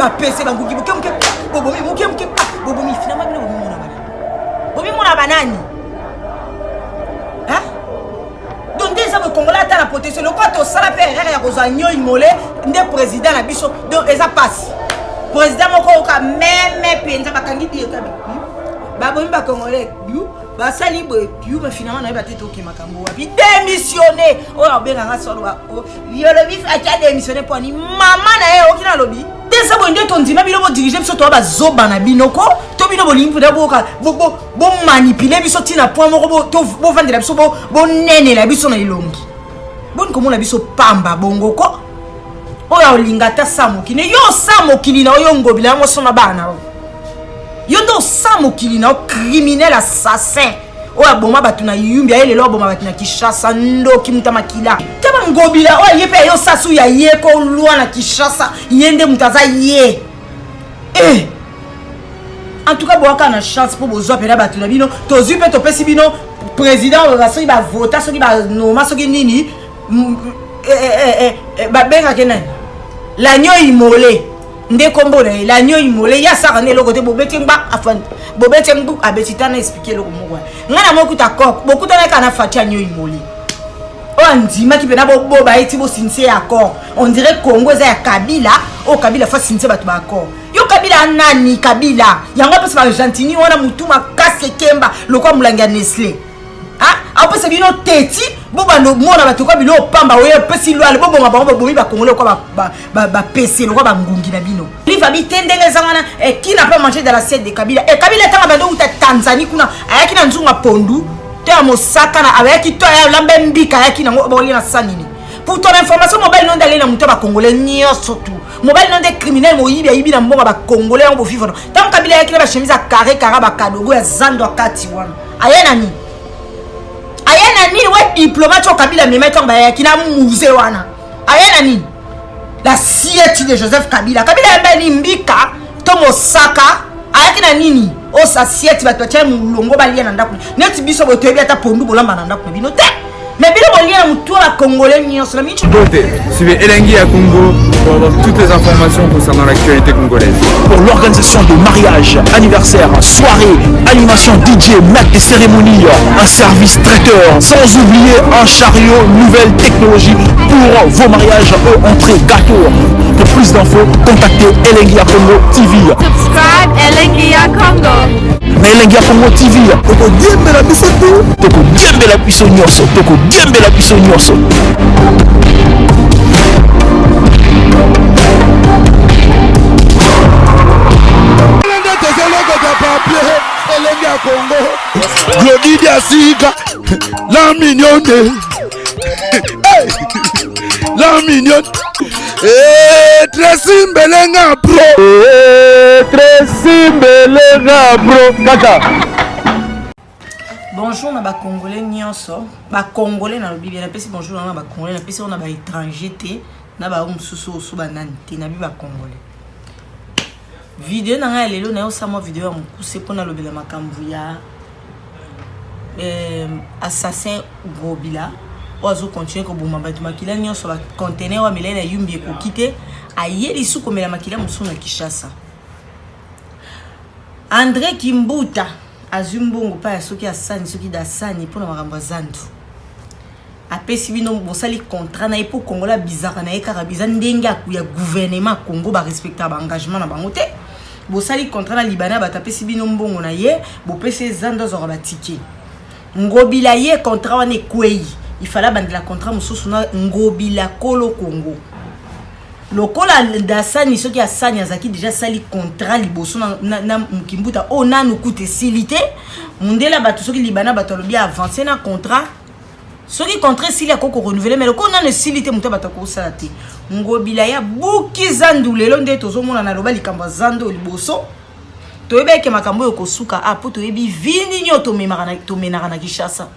ba PC ba nguki boke bobomi boke bobomi finalement bino bomi mona banani hein donc des hommes congolais ta la protection le quoi to sala pe ya kozwa nyoi mole nde président na biso donc eza passe président moko ka même penza bakangi die kabi babomi ba congolais ba sali boy piu ba finalement na ba teto ki makambo wapi démissionner oyo benga solo ba le bif a démissionné pour ni maman na ye okina lobi desa bo nde tondima bino bo diriger biso to ba zoba na binoko to bino bo limpu da bo manipuler biso tina point moko bo vendela biso bo nene la biso na ilongi bon komo la biso pamba bongo ko oyo lingata samoki ne yo samoki na oyo ngobila mo sona bana yondo samokili na criminel assassin oya boma batuna yumbi ayele lo boma batuna Kishasa ndoki mutamakila taba ngobila oya yepe yo sasu ya yeko lwa na Kishasa yende mutaza ye en tout cas boaka na chance pour bozo pena batuna bino tozu pe topesi bino président ba soki ba vota soki ba noma soki nini ba benga kenan la nyo imole nde kombo la nyo imole ya saka ne lokote bobetengba afan bobetengbu abetitana expliquer loko moko ngana mokuta kok bokuta na kana fatia nyo imole o ndima ki pena bo ba eti bo sinse accord on dirait Congo za ya Kabila o Kabila fa sinse batu ba accord yo Kabila nani Kabila yango pesa ba Argentine wana mutuma kase kemba lokwa mulanga Nestlé après c'est bino teti boba no mona batuka bilo pamba oye pesi lwa bobo mabango bomi ba Congolais kwa ba PC lokwa ba ngungi na bino liva bitendele zangana qui n'a pas mangé dans l'assiette de Kabila Kabila tanga bando uta Tanzanie kuna ayaki na nzunga pondu te amosaka na ayaki to ya lambe mbika ayaki na boli na sanini pour ton information mobile non d'aller na muto ba Congolais nyoso tout mobile non des criminels moyibi ayibi na mbonga ba Congolais on bo vivre tant Kabila ayaki na ba chemise à carré ba kadogo ya zando akati wana ayena ni ayena nini wa diplomate au Kabila me mettre ba yakina musée wana ayena nini la siège de Joseph Kabila yambani mbika to mosaka ayakina nini o sa siège ba totia mulongo ba lia na ndako neti biso bo toyebi ata pondu bolamba na ndako bino te mais bino bo lia na mutu ba Congolais nyonso na micho Beauté, suivez Elengi à Congo pour avoir toutes les informations concernant l'actualité congolaise. Pour l'organisation de mariage, anniversaire, soirée, animation DJ, maître de cérémonie, un service traiteur, sans oublier un chariot, nouvelle technologie pour vos mariages ou entrées gâteaux. Pour plus d'infos, contactez Elengi à Congo TV. Subscribe Elengi à Congo. Mais Elengi à Congo TV, toko diembe la biso tu, toko diembe la biso nyonso, toko diembe la biso nyonso. Elengi à Congo, Glody Diasiga, la mignonne, la mignonne, Tracy Mbelenga bro, Tracy Mbelenga bro, kaka. Bonjour na ba Congolais nyonso, ba Congolais na lobi bien apesi bonjour na ba Congolais na pesi on a ba étranger te na ba umsusu osu ba nante na bi ba Congolais. Vidéo na lelo na osama vidéo ya mukuse pona lobela makambu ya assassin Ngobila ozo continuer ko boma batu makila nyonso ba conteneur wa milena yumbi ko kite ayeli su komela makila musu na Kishasa. André Kimbuta azumbongo pa soki asani soki dasani pona makambu zandu apesi bino bosali contrat na epo Kongola bizarre na ekara bizarre ndenge ya gouvernement Congo ba respecter ba engagement na bango te bosali contrat na Libana batapesi bino mbongo na ye bopesi zando zo ba ticket Ngobila ye contrat wane kwei il fallait bandela contrat mususu na Ngobila kolo Congo lokola dasani soki asani azaki déjà sali contrat liboso na Mukimbuta o nanu kute silité mundela bato soki Libana bato lobi avancer na contrat soki contrat sili akoko renouveler mais loko nanu silité muto bato ko salate Ngobila ya buki zandu lelo nde tozomona na loba likambo zando liboso toyebeke makambo yoko suka apo toyebi vini nyoto tomenaka na Kishasa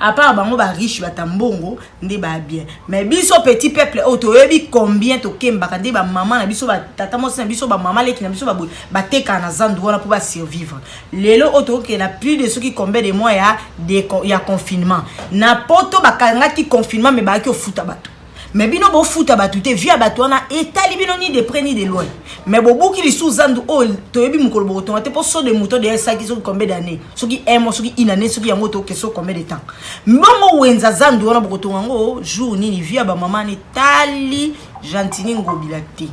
à part bango ba riche batambongo nde ba bien mais biso petit peuple o toyebi combien to kembaka nde ba maman na biso ba tata mosi na biso ba maman leki na biso ba teka na zandu wana pour ba survivre lelo o to ke na plus de ceux qui combien de mois ya confinement na poto bakanga ki confinement mais ba ki ofuta bato mais bino bo futa batute via batwana etali bino ni de près ni de loin mais bobu ki li sous-zandu o toyebi mukolo bo tomate pour so de moto de ça qui sont combien d'années soki un mois soki une année soki yango to que so combien de temps mbongo wenza zandu wana bokoto ngo jour nini via ba maman etali gentini ngobila te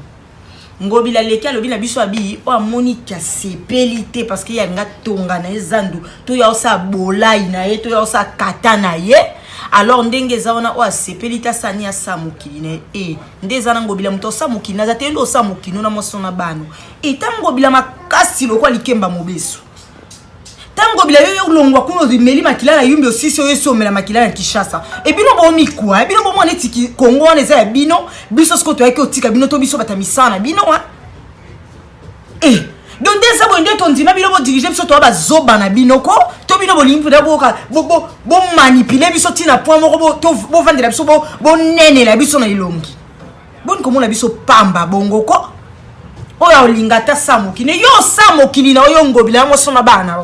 ngobila leki alobi na biso abi o amoni ka sepelité parce que ya nga tonga na ezandu to ya osa bolai na ye to ya osa kata na ye alors ndenge zaona o sepelita sani ya samukili ne ndeza na ngobila muto samukili na zatendo samukili na mosona bano ngobila makasi lokwa likemba mobeso tango bila yo longwa kuno zimeli makila na yumbi osisi oyo somela makila na Kishasa et bino bo mikwa bino bo mone tiki Kongo wana za bino biso sko to yake otika bino to biso batamisana bino wa donc des abo nde tondima bino bo diriger biso to ba zoba na bino ko to bino bo limpu da bo manipuler biso tina point moko bo to bo vandela biso bo nene la biso na ilongi bon komo la biso pamba bongo ko oya olingata samukine yo samukili na oyo ngobila mo sona bana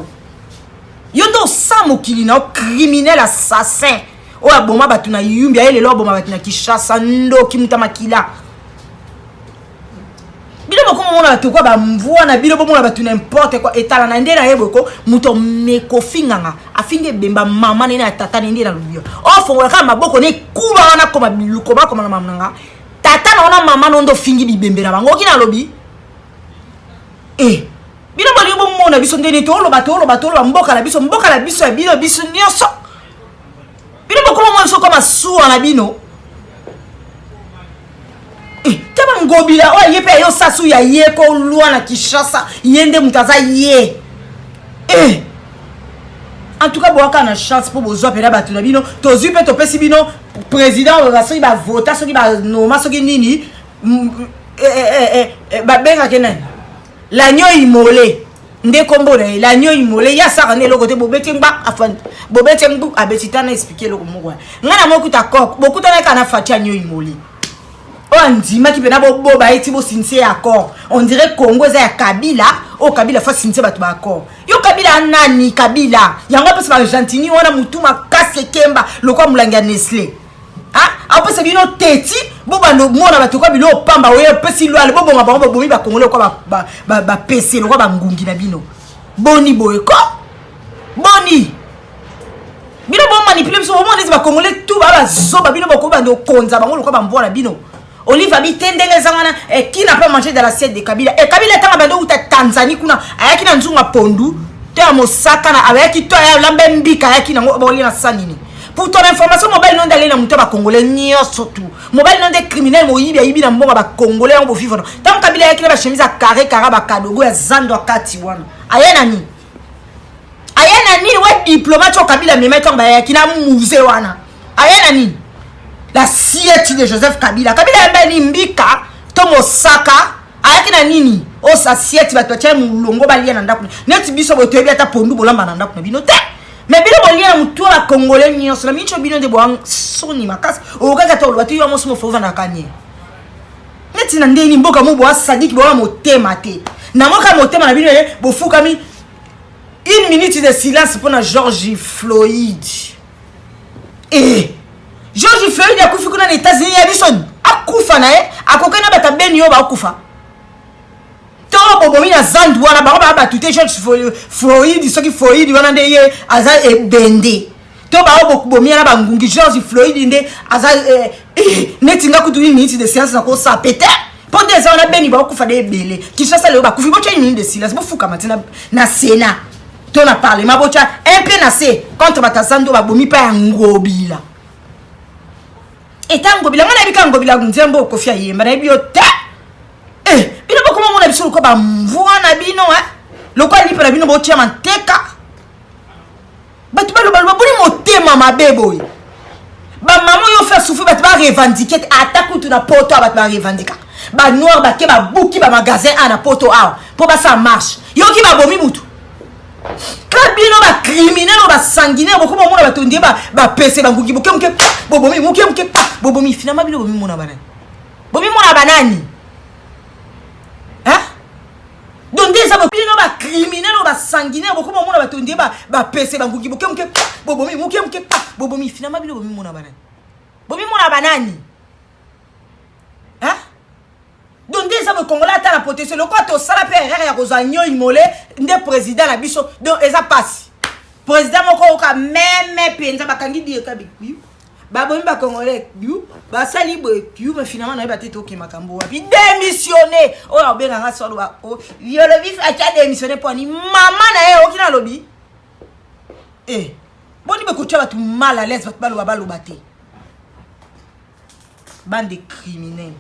yondo samukili na criminel assassin oya boma batuna yumbi ele lo boma batuna Kishasa ndo kimuta makila bino boko mona batukwa ba mvua na bino bomona batu n'importe quoi etala na ndela yeboko muto mekofinganga afinge bemba mama nene tata nende na lubio ofongola kama maboko ne kuba wana koma biluko ba koma na mamanga tata na ona mama nondo fingi bibembera bango kina lobi bino bali bomona biso ndeni tolo batolo mboka la biso ya bino biso nyoso bino boko mona so koma suwa na bino taba ngobila o yepe yo sasu ya yeko lwa na Kishasa yende mutaza ye en tout cas boaka na chance pour bozo pena batu na bino tozu pe topesi bino président o raso ba vota soki ba noma soki nini ba benga kenan l'agneau immolé nde kombo na l'agneau immolé ya saka ne lokote bobete ngba afan bobete ngbu abetita na expliquer loko moko ngana mokuta kok bokuta na kana fati agneau immolé on dit ma ki pena bo ba eti bo sinse accord on dirait Congo za ya Kabila o Kabila fa sinse batu ba accord yo Kabila nani Kabila yango pesa ba Argentine wana mutuma kase kemba lokwa mulanga Nestlé apesa bino teti bo bando mona batu kwa bilo pamba oyo pesi lo ale bo bonga bango bomi ba Congolais kwa ba PC lokwa ba ngungi na bino boni boy ko boni bino bo manipuler biso bo mona ba Congolais tout ba zoba bino boko bando konza bango lokwa ba mvona bino Olive bitendenge zangana qui n'a pas mangé dans l'assiette de Kabila et Kabila tanga bando uta Tanzanie kuna ayaki na nzunga pondu to ya mosaka na ayaki to ya lambembika ayaki na boli na sanini pour ton information mobile non d'aller na muto ba Congolais nyoso tout mobile non des criminels moyibi yibi na mbonga ba Congolais on vivre tant Kabila ayaki na ba chemise à carré ba kadogo ya zando akati wana ayena ni wa diplomate o Kabila me mettre ba ayaki na musée wana ayena ni la siète de Joseph Kabila mbeni mbika tomo saka ayaki na nini o sa siète batotia mulongo balia na ndaku neti biso botebi ata pondu bolamba na ndaku na bino te mais bino bolia na mutu la Congolais nyonso na micho bino de boang soni makasi o kaka to lwati yo mosumo fova na kanye neti na ndeni mboka mo bo sadiki bo motema te na moka motema na bino bofukami une minute de silence pour na George Floyd George Floyd akufi kuna na États-Unis ya bison akufa na akokena bata beni yo ba akufa to bobomi na zandu wana ba batute George Floyd soki Floyd wana nde ye aza bende to ba bobomi na bangungi George Floyd nde aza netinga kutu une minute de silence na ko sa pete pour des gens na beni ba akufa de belé Kishasa le ba kufi bo une minute de silence bo fuka matina na Sénat to na parlement bo cha un peu na se contre batazando ba bomi pa ngobila etango bila ngana bika ngobila nzembo kofia yemba na biyo ta bino boko mona biso ko ba mvua na bino lokwa lipa na bino bo tia manteka batu balo boni motema mabebo ba mama yo faire souffrir batu ba revendiquer attaque tout na poto batu ba revendiquer ba noir ba ke ba buki ba magasin na poto awa po ba ça marche yo ki ba bomi mutu Kabino ba criminel ba sanguinaire boko mona ba tondie ba PC ba nguki boke bobomi muke bobomi finalement bilo bomi mona banani donc des abo bino ba criminel ba sanguinaire boko mona ba tondie ba PC ba nguki boke bobomi muke bobomi finalement bilo bomi mona banani ça me congolais à la protection. Le quoi to sala pe erreur ya kozanyo imolé nde président la biso donc eza passe. Président moko oka même penza bakangi di ka biku. Ba bomi ba congolais biu ba sali biu mais finalement na ba tete okima kambo wapi démissionner. Oh ya benga nga solo ba oh yo le vif a démissionner pour ni maman na e okina lobi. Eh boni be kotia ba tout mal à l'aise ba balo baté. Bande de criminels.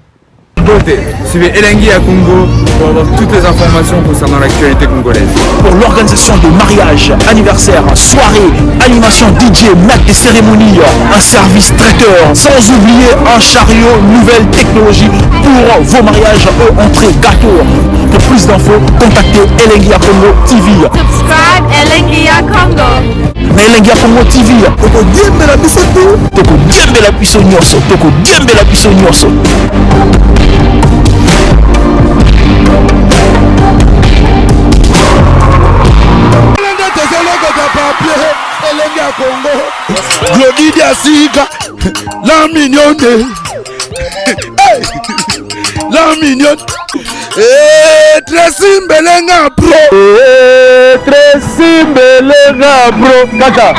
Suivez Elengi à Congo pour avoir toutes les informations concernant l'actualité congolaise. Pour l'organisation de mariage, anniversaire, soirée, animation DJ, maître des cérémonies, un service traiteur, sans oublier un chariot, nouvelle technologie pour vos mariages, entrée, gâteau. Pour plus d'infos, contactez Elengi à Congo TV. Subscribe Elengi à Congo. Mais Elengi à Congo TV, toko diembe la biso tu, toko diembe la biso nyonso, toko diembe la biso nyonso. Elengi à Congo, Glody Diasika, la mignonne, la mignonne, Tracy Mbelenga bro, Tracy Mbelenga bro, kaka.